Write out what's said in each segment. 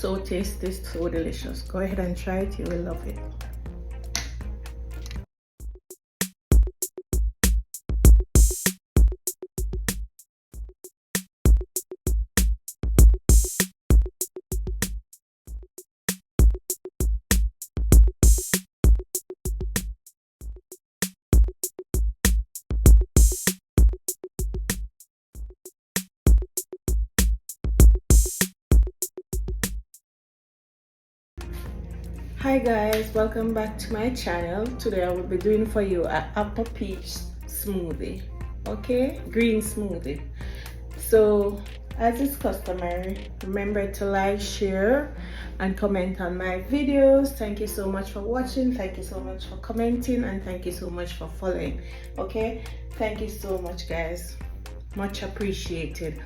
So tasty, so delicious. Go ahead and try it, you will love it. Hi guys, welcome back to my channel. Today I will be doing for you an apple peach smoothie. Okay, green smoothie. So as is customary, remember to like, share and comment on my videos. Thank you so much for watching, thank you so much for commenting, and thank you so much for following. Okay, thank you so much guys, much appreciated.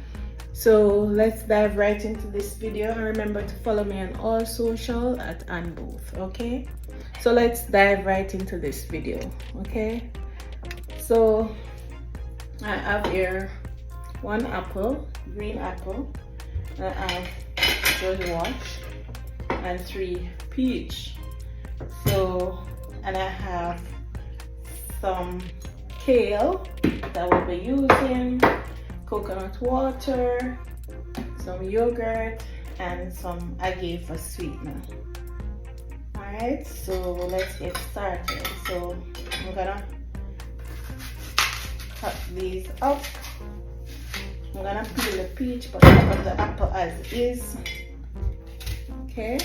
So let's dive right into this video, and remember to follow me on all social at @anboth. Okay, so let's dive right into this video. Okay, so I have here one apple, green apple. I have just washed, and 3 peach. So, and I have some kale that we'll be using, coconut water, some yogurt, and some agave for sweetener. Alright, so let's get started. So I'm gonna cut these up. I'm gonna peel the peach but cut the apple as is. Okay.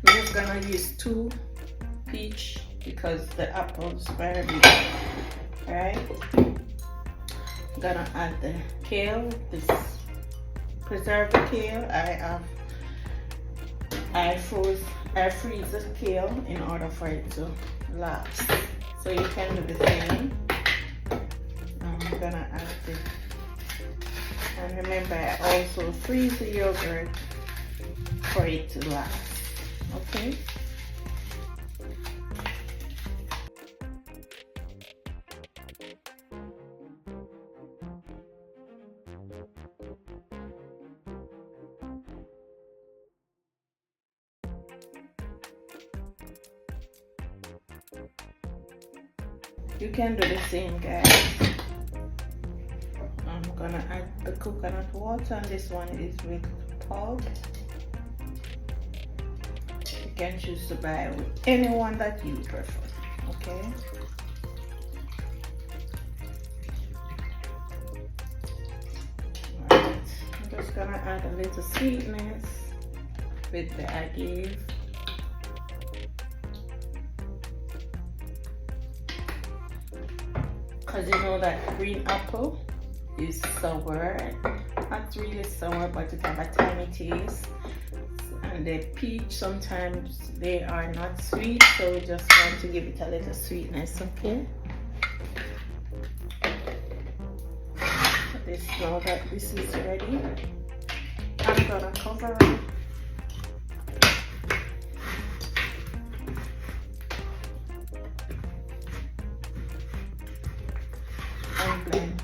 I'm just gonna use 2 peach because the apple is very big. Alright, I'm gonna add the kale, this preserved kale. I freeze the kale in order for it to last. So you can do the same. I'm gonna add this. And remember, I also freeze the yogurt for it to last. Okay. You can do the same, guys. I'm gonna add the coconut water, and this one is with pulp. You can choose to buy with anyone that you prefer. Okay. Alright, I'm just gonna add a little sweetness with the agave. Because you know that green apple is sour, not really sour, but it has a tangy taste. And the peach, sometimes they are not sweet, so we just want to give it a little sweetness. Okay. Now that this is ready, I'm gonna cover it. And blend.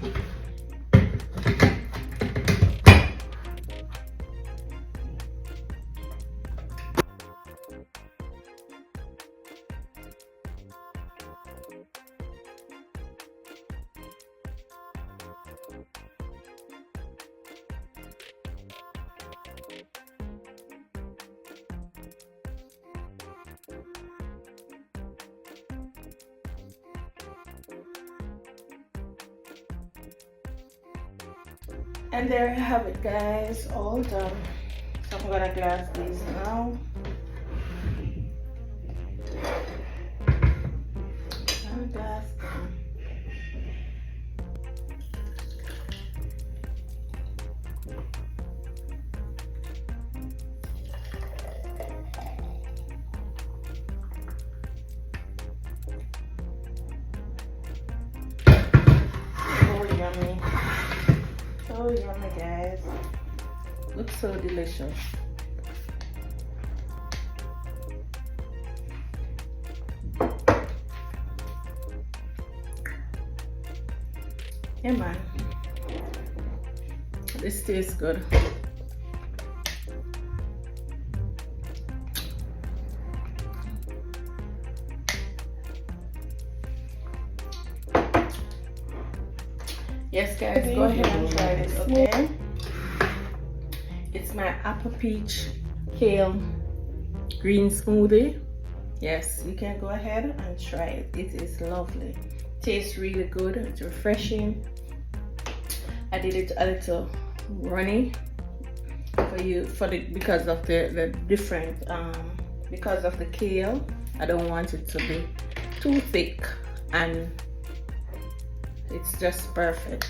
And there you have it, guys, all done. So I'm gonna glass these now. And glass them. So yummy. So yummy, guys. Looks so delicious. Yeah, man. This tastes good. Yes, guys, go ahead and try this, okay? It's my apple peach kale green smoothie. Yes, you can go ahead and try it. It is lovely. Tastes really good. It's refreshing. I did it a little runny for you because of the different because of the kale. I don't want it to be too thick, and it's just perfect.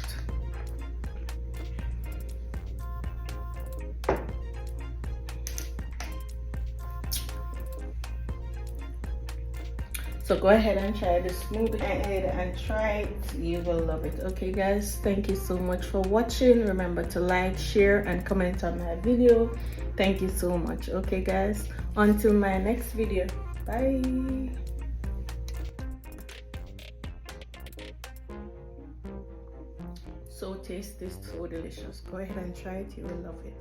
So go ahead and try the smoothie and try it. You will love it. Okay, guys, thank you so much for watching. Remember to like, share, and comment on my video. Thank you so much. Okay, guys, until my next video. Bye. So tasty, so delicious. Go ahead and try it. You will love it.